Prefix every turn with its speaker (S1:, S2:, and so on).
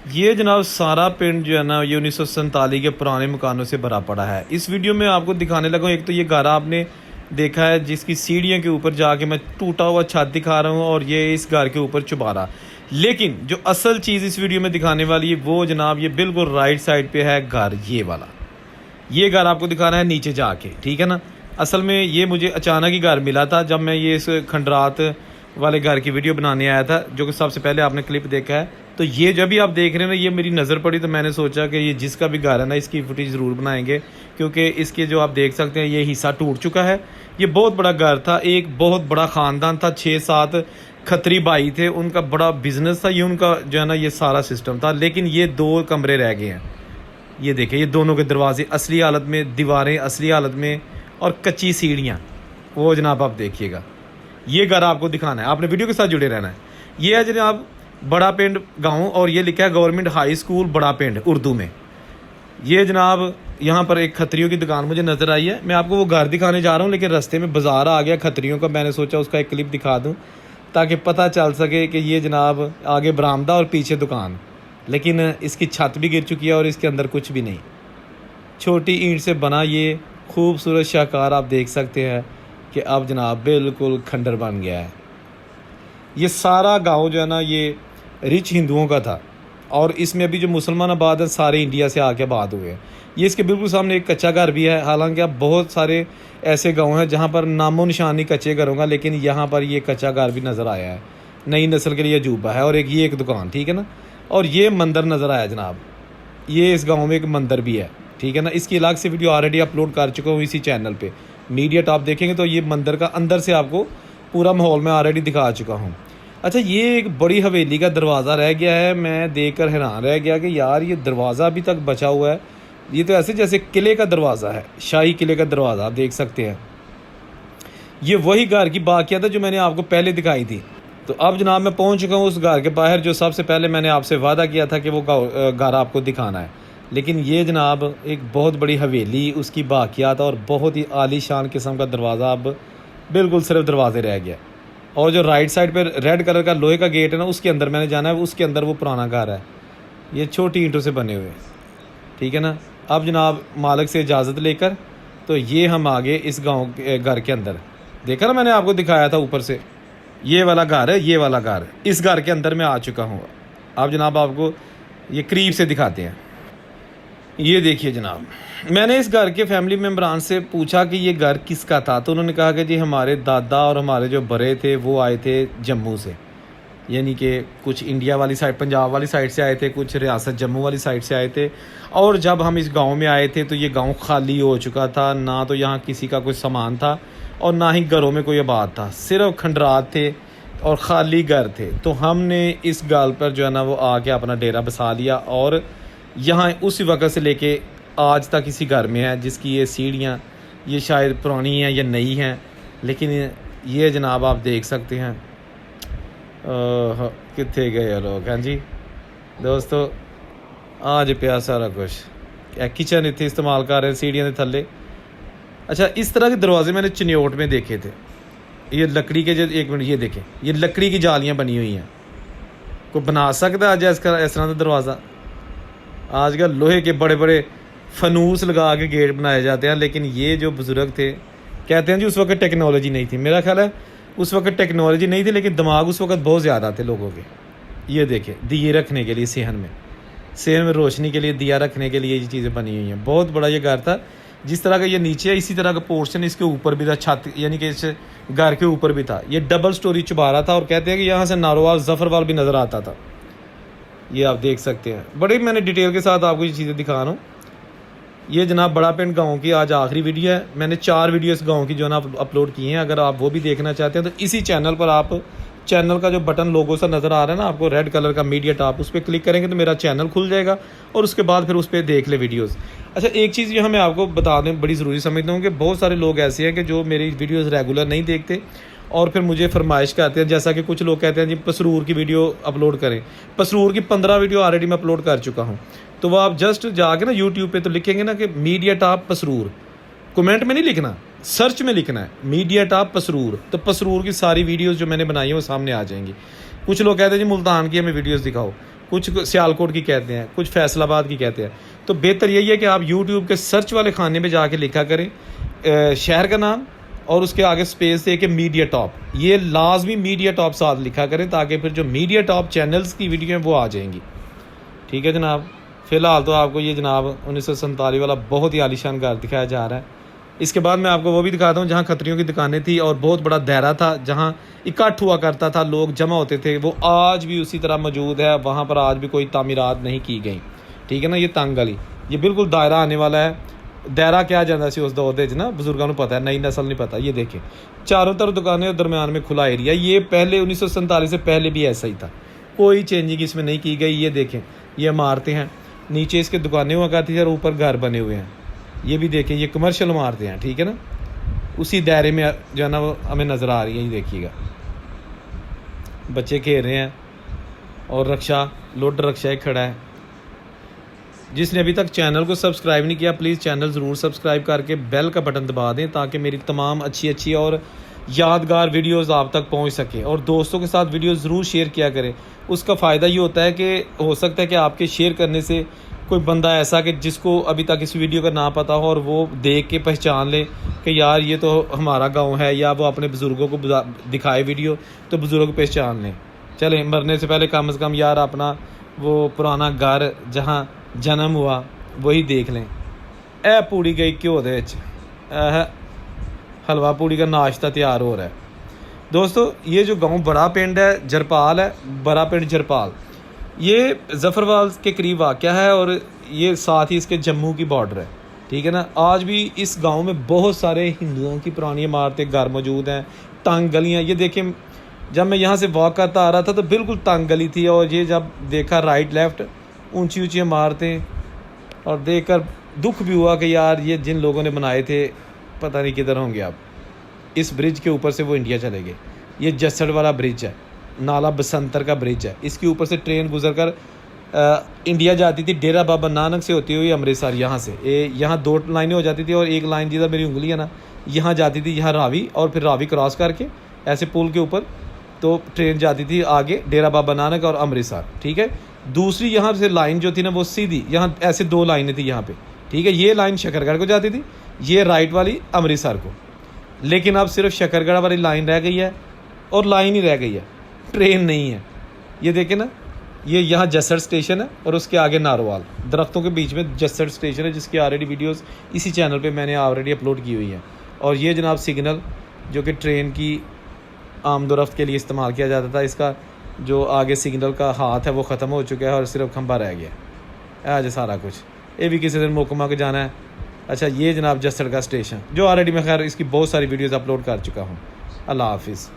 S1: ये जनाब सारा पिंड जो है ना ये 1947 के पुराने मकानों से भरा पड़ा है। इस वीडियो में आपको दिखाने लगा हूँ, एक तो ये घर आपने देखा है जिसकी सीढ़ियों के ऊपर जाके मैं टूटा हुआ छत दिखा रहा हूँ और ये इस घर के ऊपर चुबारा। लेकिन जो असल चीज़ इस वीडियो में दिखाने वाली है वो जनाब ये बिल्कुल राइट साइड पे है घर, ये वाला। ये घर आपको दिखाना है नीचे जाके, ठीक है ना। असल में ये मुझे अचानक ही घर मिला था जब मैं ये इस खंडरात वाले घर की वीडियो बनाने आया था, जो कि सबसे पहले आपने क्लिप देखा है। तो ये जब भी आप देख रहे हैं ना, ये मेरी नज़र पड़ी तो मैंने सोचा कि ये जिसका भी घर है ना इसकी फुटेज ज़रूर बनाएंगे, क्योंकि इसके जो आप देख सकते हैं ये हिस्सा टूट चुका है। ये बहुत बड़ा घर था, एक बहुत बड़ा ख़ानदान था, 6-7 खत्री भाई थे, उनका बड़ा बिजनेस था, ये उनका जो है ना ये सारा सिस्टम था। लेकिन ये 2 कमरे रह गए हैं। ये देखें, ये दोनों के दरवाजे असली हालत में, दीवारें असली हालत में और कच्ची सीढ़ियाँ, वो जनाब आप देखिएगा। ये घर आपको दिखाना है, आपने वीडियो के साथ जुड़े रहना है। ये है जनाब बड़ा पिंड गांव और ये लिखा है गवर्नमेंट हाई स्कूल बड़ा पिंड उर्दू में। ये जनाब यहाँ पर एक खत्रियों की दुकान मुझे नज़र आई है। मैं आपको वो घर दिखाने जा रहा हूँ, लेकिन रास्ते में बाज़ार आ गया खत्रियों का। मैंने सोचा उसका एक क्लिप दिखा दूँ ताकि पता चल सके कि ये जनाब आगे बरामदा और पीछे दुकान, लेकिन इसकी छत भी गिर चुकी है और इसके अंदर कुछ भी नहीं। छोटी ईंट से बना ये खूबसूरत शाहकार आप देख सकते हैं कि अब जनाब बिल्कुल खंडर बन गया है। ये सारा गांव जो है ना ये रिच हिंदुओं का था और इसमें अभी जो मुसलमान आबाद हैं सारे इंडिया से आके आबाद हुए हैं। ये इसके बिल्कुल सामने एक कच्चा घर भी है। हालांकि अब बहुत सारे ऐसे गांव हैं जहां पर नामो निशानी कच्चे घरों का, लेकिन यहाँ पर ये कच्चा घर भी नज़र आया है। नई नस्ल के लिए अजूबा है। और एक दुकान, ठीक है ना। और ये मंदिर नज़र आया जनाब, ये इस गाँव में एक मंदिर भी है, ठीक है ना। इसकी अलग से वीडियो ऑलरेडी अपलोड कर चुका हूँ इसी चैनल पे। मीडिया टॉप देखेंगे तो ये मंदिर का अंदर से आपको पूरा माहौल में ऑलरेडी दिखा चुका हूँ। अच्छा, ये एक बड़ी हवेली का दरवाज़ा रह गया है। मैं देखकर हैरान रह गया कि यार ये दरवाज़ा अभी तक बचा हुआ है। ये तो ऐसे जैसे किले का दरवाज़ा है, शाही किले का दरवाज़ा आप देख सकते हैं। ये वही घर की बाकियात है जो मैंने आपको पहले दिखाई थी। तो अब जनाब मैं पहुँच चुका हूँ उस घर के बाहर जो सबसे पहले मैंने आपसे वादा किया था कि वो घर आपको दिखाना है। लेकिन ये जनाब एक बहुत बड़ी हवेली, उसकी बाकियात और बहुत ही आलीशान किस्म का दरवाज़ा अब बिल्कुल सिर्फ दरवाजे रह गया। और जो राइट साइड पे रेड कलर का लोहे का गेट है ना, उसके अंदर मैंने जाना है। उसके अंदर वो पुराना घर है, ये छोटी ईंटों से बने हुए, ठीक है ना। अब जनाब मालिक से इजाज़त लेकर तो ये हम आगे इस गाँव घर के अंदर, देखा ना मैंने आपको दिखाया था ऊपर से, ये वाला घर है। ये वाला घर, इस घर के अंदर मैं आ चुका हूँ। अब जनाब आपको ये करीब से दिखाते हैं। ये देखिए जनाब, मैंने इस घर के फैमिली मेम्बरान से पूछा कि ये घर किसका था, तो उन्होंने कहा कि जी हमारे दादा और हमारे जो बड़े थे वो आए थे जम्मू से, यानी कि कुछ इंडिया वाली साइड, पंजाब वाली साइड से आए थे, कुछ रियासत जम्मू वाली साइड से आए थे। और जब हम इस गांव में आए थे तो ये गांव खाली हो चुका था, ना तो यहाँ किसी का कोई सामान था और ना ही घरों में कोई आबाद था, सिर्फ खंडरात थे और ख़ाली घर थे। तो हमने इस गाल पर जो है ना वो आके अपना डेरा बसा लिया और यहाँ उसी वक्त से लेके आज तक इसी घर में है, जिसकी ये सीढ़ियाँ ये शायद पुरानी हैं या नई हैं। लेकिन ये जनाब आप देख सकते हैं कितने गए लोग हैं जी दोस्तों। आज पिया सारा कुछ किचन इतने इस्तेमाल कर रहे हैं सीढ़ियाँ के थले। अच्छा, इस तरह के दरवाजे मैंने चिन्योट में देखे थे। ये लकड़ी के, जो एक मिनट ये देखें, ये लकड़ी की जालियाँ बनी हुई हैं। कोई बना सकता है इस तरह का दरवाज़ा? आजकल लोहे के बड़े बड़े फनूस लगा के गेट बनाए जाते हैं। लेकिन ये जो बुज़ुर्ग थे कहते हैं जी उस वक्त टेक्नोलॉजी नहीं थी। मेरा ख्याल है उस वक्त टेक्नोलॉजी नहीं थी, लेकिन दिमाग उस वक्त बहुत ज़्यादा थे लोगों के। ये देखें, दिए रखने के लिए सेहन में रोशनी के लिए दिया रखने के लिए ये चीज़ें बनी हुई हैं। बहुत बड़ा ये घर था। जिस तरह का ये नीचे है इसी तरह का पोर्शन इसके ऊपर भी था, छत यानी कि इस घर के ऊपर भी था। ये डबल स्टोरी चुबारा था और कहते हैं कि यहाँ से नारोवाल जफरवाल भी नज़र आता था। ये आप देख सकते हैं, बड़े मैंने डिटेल के साथ आपको ये चीज़ें दिखा रहा हूँ। ये जनाब बड़ा पिंड गांव की आज आखिरी वीडियो है। मैंने 4 वीडियो इस गांव की जो है ना अपलोड की हैं। अगर आप वो भी देखना चाहते हैं तो इसी चैनल पर आप चैनल का जो बटन लोगो सा नज़र आ रहा है ना आपको रेड कलर का मीडिया टॉप, उस पर क्लिक करेंगे तो मेरा चैनल खुल जाएगा और उसके बाद फिर उस पर देख ले वीडियोज़। अच्छा, एक चीज़ जो मैं आपको बता दें बड़ी ज़रूरी समझता हूँ कि बहुत सारे लोग ऐसे हैं कि जो मेरी वीडियोज़ रेगुलर नहीं देखते और फिर मुझे फरमाइश करते हैं। जैसा कि कुछ लोग कहते हैं जी पसरूर की वीडियो अपलोड करें। पसरूर की 15 वीडियो ऑलरेडी मैं अपलोड कर चुका हूँ। तो वो आप जस्ट जाके ना यूट्यूब पे तो लिखेंगे ना कि मीडिया टॉप पसरूर, कमेंट में नहीं लिखना, सर्च में लिखना है मीडिया टॉप पसरूर। तो पसरूर की सारी वीडियोज़ जो मैंने बनाई है वो सामने आ जाएंगी। कुछ लोग कहते हैं जी मुल्तान की हमें वीडियोज़ दिखाओ। कुछ सियालकोट की कहते हैं, कुछ फैसलाबाद की कहते हैं। तो बेहतर यही है कि आप यूट्यूब के सर्च वाले खाने में जाके लिखा करें शहर का नाम और उसके आगे स्पेस दे के मीडिया टॉप, ये लाजमी मीडिया टॉप साथ लिखा करें, ताकि फिर जो मीडिया टॉप चैनल्स की वीडियो हैं वो आ जाएंगी। ठीक है जनाब। फ़िलहाल तो आपको ये जनाब 1947 वाला बहुत ही आलीशान घर दिखाया जा रहा है। इसके बाद मैं आपको वो भी दिखाता हूँ जहाँ खत्रियों की दुकानें थी और बहुत बड़ा दायरा था, जहाँ इकट्ठ हुआ करता था, लोग जमा होते थे, वो आज भी उसी तरह मौजूद है। वहाँ पर आज भी कोई तामीरात नहीं की गई। ठीक है ना। ये तंग गली, ये बिल्कुल दायरा आने वाला है। दायरा क्या जाता सी उस दौर ना, बुजुर्गों को पता है, नई नस्ल नहीं पता। ये देखें चारों तरफ दुकानें और दरम्यान में खुला एरिया। ये पहले 1947 से पहले भी ऐसा ही था, कोई चेंजिंग इसमें नहीं की गई। ये देखें ये इमारतें हैं, नीचे इसके दुकानें हुआ करती थी और ऊपर घर बने हुए हैं। ये भी देखें ये कमर्शियल इमारतें हैं। ठीक है ना। उसी दायरे में जो है ना वो हमें नज़र आ रही है। ये देखिएगा बच्चे खेल रहे हैं और रक्षा लोड रक्षा एक खड़ा है। जिसने अभी तक चैनल को सब्सक्राइब नहीं किया प्लीज़ चैनल ज़रूर सब्सक्राइब करके बेल का बटन दबा दें, ताकि मेरी तमाम अच्छी और यादगार वीडियोस आप तक पहुंच सके। और दोस्तों के साथ वीडियो ज़रूर शेयर किया करें। उसका फ़ायदा ये होता है कि हो सकता है कि आपके शेयर करने से कोई बंदा ऐसा कि जिसको अभी तक इस वीडियो का ना पता हो और वो देख के पहचान ले कि यार ये तो हमारा गांव है, या वो अपने बुज़ुर्गों को दिखाए वीडियो तो बुज़ुर्ग पहचान लें। चलें मरने से पहले कम से कम यार अपना वो पुराना घर जहाँ जन्म हुआ वही देख लें। ए पूड़ी गई घ्यो दे विच, हलवा पूड़ी का नाश्ता तैयार हो रहा है। दोस्तों ये जो गांव बड़ा पिंड है जरपाल है, बड़ा पिंड जरपाल, ये जफरवाल के करीब वाक़या है और ये साथ ही इसके जम्मू की बॉर्डर है। ठीक है ना। आज भी इस गांव में बहुत सारे हिंदुओं की पुरानी इमारतें घर मौजूद हैं, तंग गलियाँ। ये देखें जब मैं यहाँ से वॉक करता आ रहा था तो बिल्कुल तंग गली थी, और ये जब देखा राइट लेफ़्ट ऊंची ऊंची इमारतें, और देखकर दुख भी हुआ कि यार ये जिन लोगों ने बनाए थे पता नहीं किधर होंगे। अब इस ब्रिज के ऊपर से वो इंडिया चले गए। ये जसड़ वाला ब्रिज है, नाला बसंतर का ब्रिज है। इसके ऊपर से ट्रेन गुजरकर इंडिया जाती थी, डेरा बाबा नानक से होती हुई अमृतसर। यहाँ से यहाँ 2 लाइनें हो जाती थी और एक लाइन जिधर मेरी उंगली है ना यहाँ जाती थी, यहाँ रावी, और फिर रावी क्रॉस करके ऐसे पुल के ऊपर तो ट्रेन जाती थी आगे डेरा बाबा नानक और अमृतसर। ठीक है। दूसरी यहाँ से लाइन जो थी ना वो सीधी, यहाँ ऐसे 2 लाइनें थी यहाँ पे। ठीक है। ये लाइन शकरगढ़ को जाती थी, ये राइट वाली अमृतसर को। लेकिन अब सिर्फ शकरगढ़ वाली लाइन रह गई है और लाइन ही रह गई है, ट्रेन नहीं है। ये देखें ना, ये यहाँ जसड़ स्टेशन है और उसके आगे नारोवाल, दरख्तों के बीच में जसड़ स्टेशन है, जिसकी ऑलरेडी वीडियोस इसी चैनल पे मैंने ऑलरेडी अपलोड की हुई है। और ये जनाब सिग्नल जो कि ट्रेन की आमदोरफ्त के लिए इस्तेमाल किया जाता था, इसका जो आगे सिग्नल का हाथ है वो ख़त्म हो चुका है और सिर्फ खंबा रह गया। आज सारा कुछ ये भी किसी दिन मोकमा के जाना है। अच्छा ये जनाब जसड़ का स्टेशन जो ऑलरेडी मैं खैर इसकी बहुत सारी वीडियोस अपलोड कर चुका हूँ। अल्लाह हाफिज़।